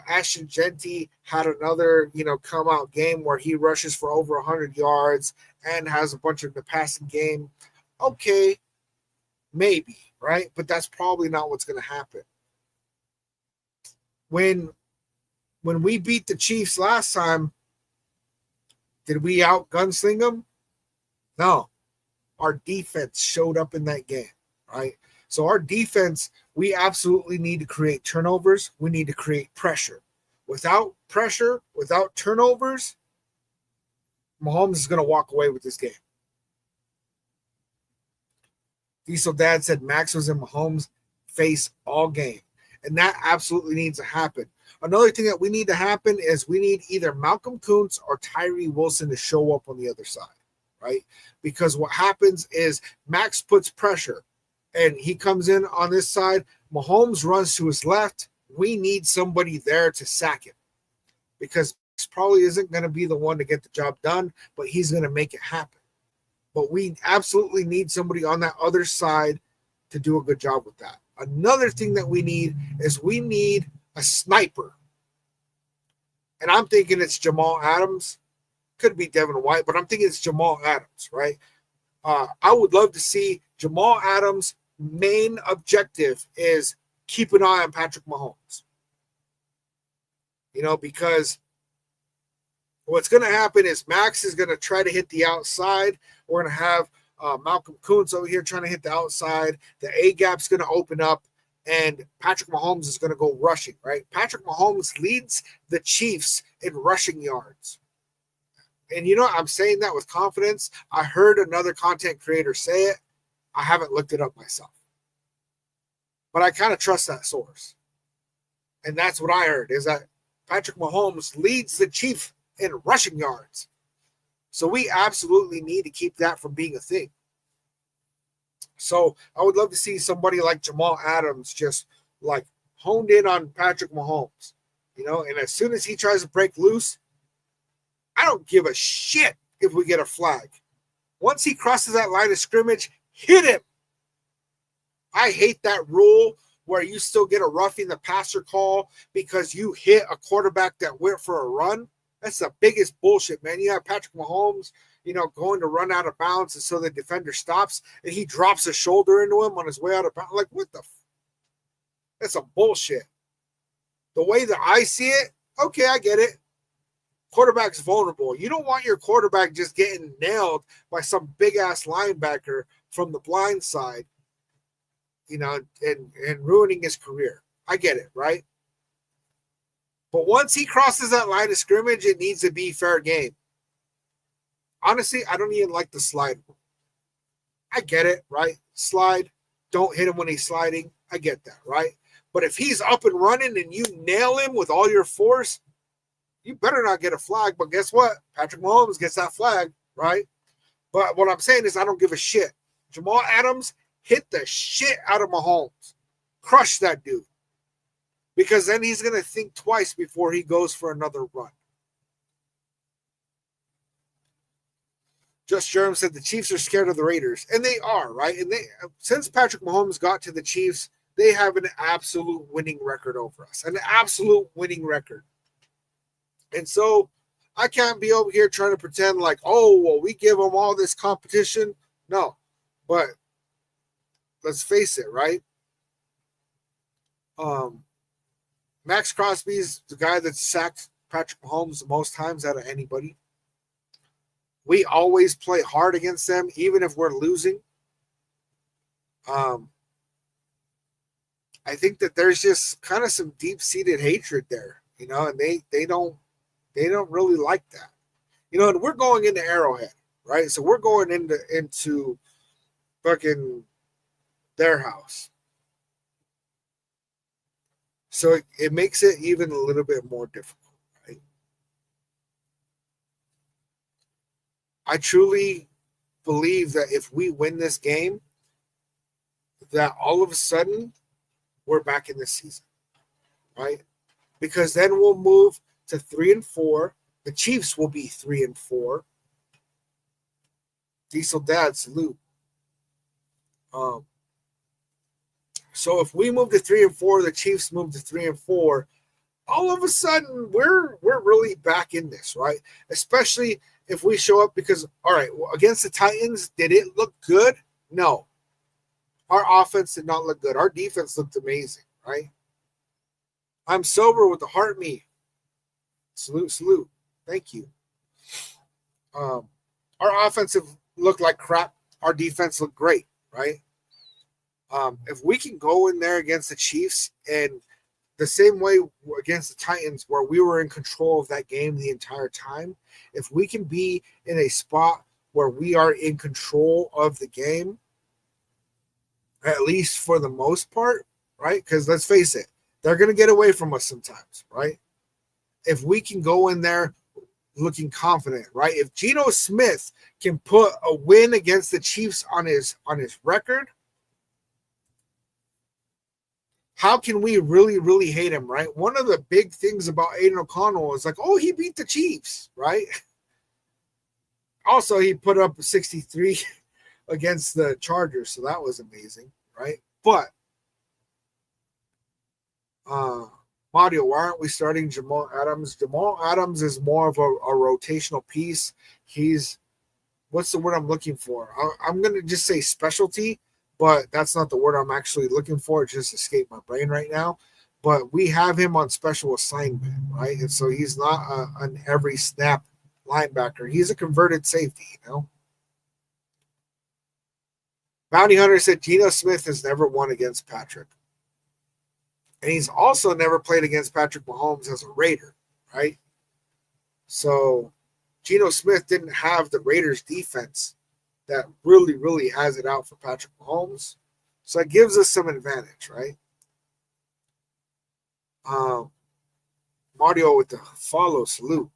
[SPEAKER 1] Ashton Genty had another, come-out game where he rushes for over 100 yards and has a bunch of the passing game, okay, maybe, right? But that's probably not what's going to happen. When we beat the Chiefs last time, did we out-gunsling them? No. Our defense showed up in that game, right? So our defense, we absolutely need to create turnovers. We need to create pressure. Without pressure, without turnovers, Mahomes is going to walk away with this game. Diesel Dad said Max was in Mahomes' face all game. And that absolutely needs to happen. Another thing that we need to happen is we need either Malcolm Kuntz or Tyree Wilson to show up on the other side, right? Because what happens is Max puts pressure, and he comes in on this side. Mahomes runs to his left. We need somebody there to sack him because Max probably isn't going to be the one to get the job done, but he's going to make it happen. But we absolutely need somebody on that other side to do a good job with that. Another thing that we need is we need a sniper. And I'm thinking it's Jamal Adams. Could be Devin White, but I'm thinking it's Jamal Adams, right? I would love to see Jamal Adams' main objective is keep an eye on Patrick Mahomes. Because what's going to happen is Max is going to try to hit the outside. We're going to have Malcolm Kuntz over here trying to hit the outside. The A-gap's going to open up, and Patrick Mahomes is going to go rushing, right? Patrick Mahomes leads the Chiefs in rushing yards. And I'm saying that with confidence. I heard another content creator say it. I haven't looked it up myself. But I kind of trust that source. And that's what I heard, is that Patrick Mahomes leads the Chiefs in rushing yards. So we absolutely need to keep that from being a thing. So I would love to see somebody like Jamal Adams just like honed in on Patrick Mahomes, and as soon as he tries to break loose, I don't give a shit if we get a flag. Once he crosses that line of scrimmage, hit him. I hate that rule where you still get a roughing the passer call because you hit a quarterback that went for a run. That's the biggest bullshit, man. You have Patrick Mahomes, going to run out of bounds, and so the defender stops, and he drops a shoulder into him on his way out of bounds. Like, what the That's some bullshit. The way that I see it, okay, I get it. Quarterback's vulnerable. You don't want your quarterback just getting nailed by some big-ass linebacker from the blind side, and ruining his career. I get it, right? But once he crosses that line of scrimmage, it needs to be fair game. Honestly, I don't even like the slide. I get it, right? Slide. Don't hit him when he's sliding. I get that, right? But if he's up and running and you nail him with all your force, you better not get a flag. But guess what? Patrick Mahomes gets that flag, right? But what I'm saying is I don't give a shit. Jamal Adams hit the shit out of Mahomes. Crush that dude. Because then he's going to think twice before he goes for another run. Just Jerem said the Chiefs are scared of the Raiders. And they are, right? And since Patrick Mahomes got to the Chiefs, they have an absolute winning record over us. An absolute winning record. And so I can't be over here trying to pretend like, oh, well, we give them all this competition. No. But let's face it, right? Max Crosby's the guy that sacked Patrick Mahomes the most times out of anybody. We always play hard against them, even if we're losing. I think that there's just kind of some deep-seated hatred there, and they don't really like that. And we're going into Arrowhead, right? So we're going into fucking their house. So it makes it even a little bit more difficult, right? I truly believe that if we win this game, that all of a sudden we're back in this season, right? Because then we'll move to 3-4. The Chiefs will be 3-4. Diesel Dad, salute. So if we move to 3-4, the Chiefs move to 3-4. All of a sudden, we're really back in this, right? Especially if we show up because, all right, against the Titans, did it look good? No. Our offense did not look good. Our defense looked amazing, right? I'm sober with the heart me. Salute. Thank you. Our offensive looked like crap. Our defense looked great, right? If we can go in there against the Chiefs and the same way against the Titans where we were in control of that game the entire time, if we can be in a spot where we are in control of the game, at least for the most part, right? Because let's face it, they're going to get away from us sometimes, right? If we can go in there looking confident, right? If Geno Smith can put a win against the Chiefs on his record, how can we really, really hate him, right? One of the big things about Aiden O'Connell is like, oh, he beat the Chiefs, right? Also, he put up 63 against the Chargers, so that was amazing, right? But, Mario, why aren't we starting Jamal Adams? Jamal Adams is more of a rotational piece. He's, what's the word I'm looking for? I'm going to just say specialty, but that's not the word I'm actually looking for. It just escaped my brain right now. But we have him on special assignment, right? And so he's not an every snap linebacker. He's a converted safety, Bounty Hunter said Geno Smith has never won against Patrick. And he's also never played against Patrick Mahomes as a Raider, right? So Geno Smith didn't have the Raiders defense that really, really has it out for Patrick Mahomes. So it gives us some advantage, right? Mario with the follow salute.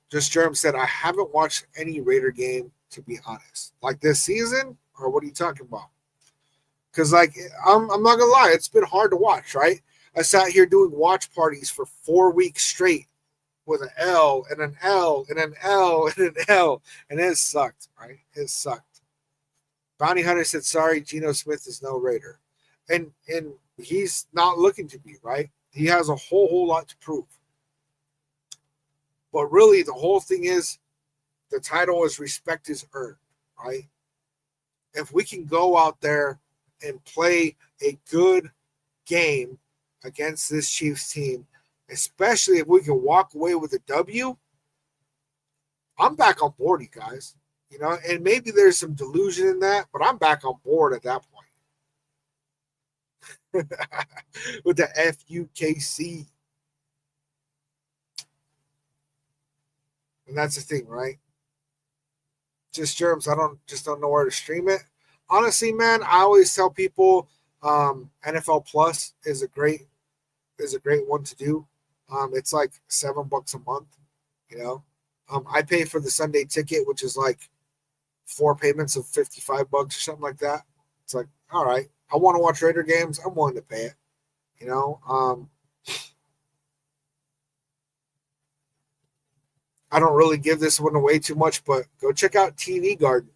[SPEAKER 1] Just Jerem said, I haven't watched any Raider game, to be honest. Like this season, or what are you talking about? Because, I'm not going to lie, it's been hard to watch, right? I sat here doing watch parties for 4 weeks straight with an L and an L and an L and an L, and it sucked, right? It sucked. Bounty Hunter said, sorry, Geno Smith is no Raider. And he's not looking to be, right? He has a whole lot to prove. But really, the whole thing is the title is respect is earned, right? If we can go out there and play a good game against this Chiefs team, especially if we can walk away with a W, I'm back on board, you guys. And maybe there's some delusion in that, but I'm back on board at that point. With the FUKC. And that's the thing, right? Just germs. I don't know where to stream it. Honestly, man, I always tell people NFL Plus is a great one to do. It's like $7 a month, I pay for the Sunday ticket, which is like 4 payments of $55 or something like that. It's like, all right, I want to watch Raider games. I'm willing to pay it, I don't really give this one away too much, but go check out TV Garden.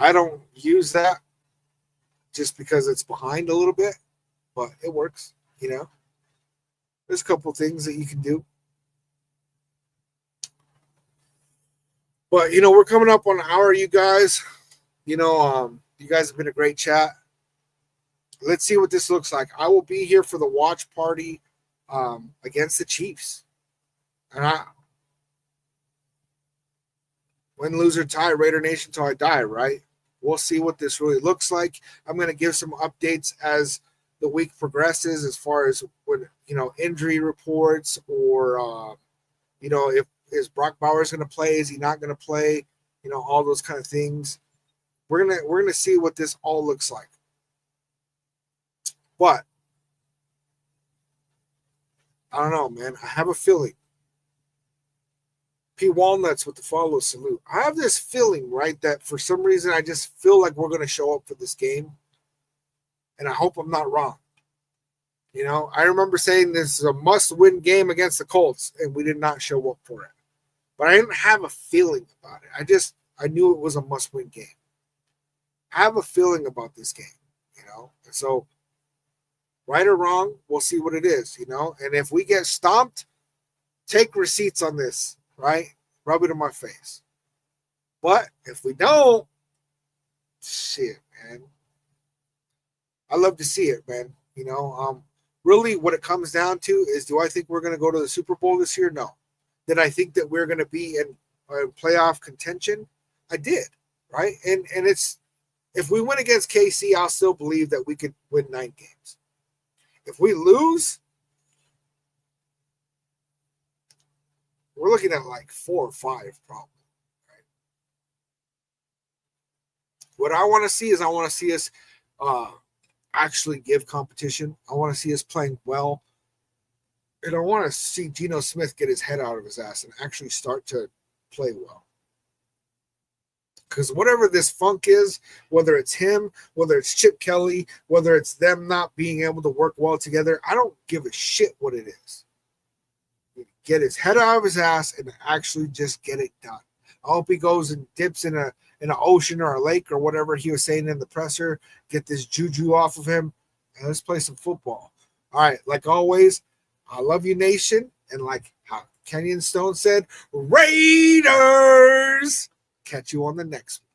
[SPEAKER 1] I don't use that just because it's behind a little bit, but it works, There's a couple things that you can do. But, we're coming up on an hour, you guys. You guys have been a great chat. let's see what this looks like. I will be here for the watch party against the Chiefs. And win, lose, or tie, Raider Nation till I die, right? We'll see what this really looks like. I'm going to give some updates as the week progresses as far as when, injury reports or, if is Brock Bowers going to play? Is he not going to play? All those kind of things. We're gonna see what this all looks like. But I don't know, man. I have a feeling. P. Walnuts with the follow salute. I have this feeling, right, that for some reason I just feel like we're going to show up for this game. And I hope I'm not wrong. I remember saying this is a must-win game against the Colts, and we did not show up for it. But I didn't have a feeling about it. I knew it was a must-win game. I have a feeling about this game, And so, right or wrong, we'll see what it is, And if we get stomped, take receipts on this. Right? Rub it in my face. But if we don't, shit, man. I love to see it, man. Really what it comes down to is, do I think we're going to go to the Super Bowl this year? No. Did I think that we're going to be in playoff contention? I did, right? And it's, if we win against KC, I'll still believe that we could win 9 games. If we lose, we're looking at like 4 or 5 probably. Right? What I want to see is us actually give competition. I want to see us playing well. And I want to see Geno Smith get his head out of his ass and actually start to play well. Because whatever this funk is, whether it's him, whether it's Chip Kelly, whether it's them not being able to work well together, I don't give a shit what it is. Get his head out of his ass and actually just get it done. I hope he goes and dips in an ocean or a lake or whatever he was saying in the presser. Get this juju off of him, and let's play some football. All right, like always, I love you, nation. And like how Kenyon Stone said, Raiders! Catch you on the next one.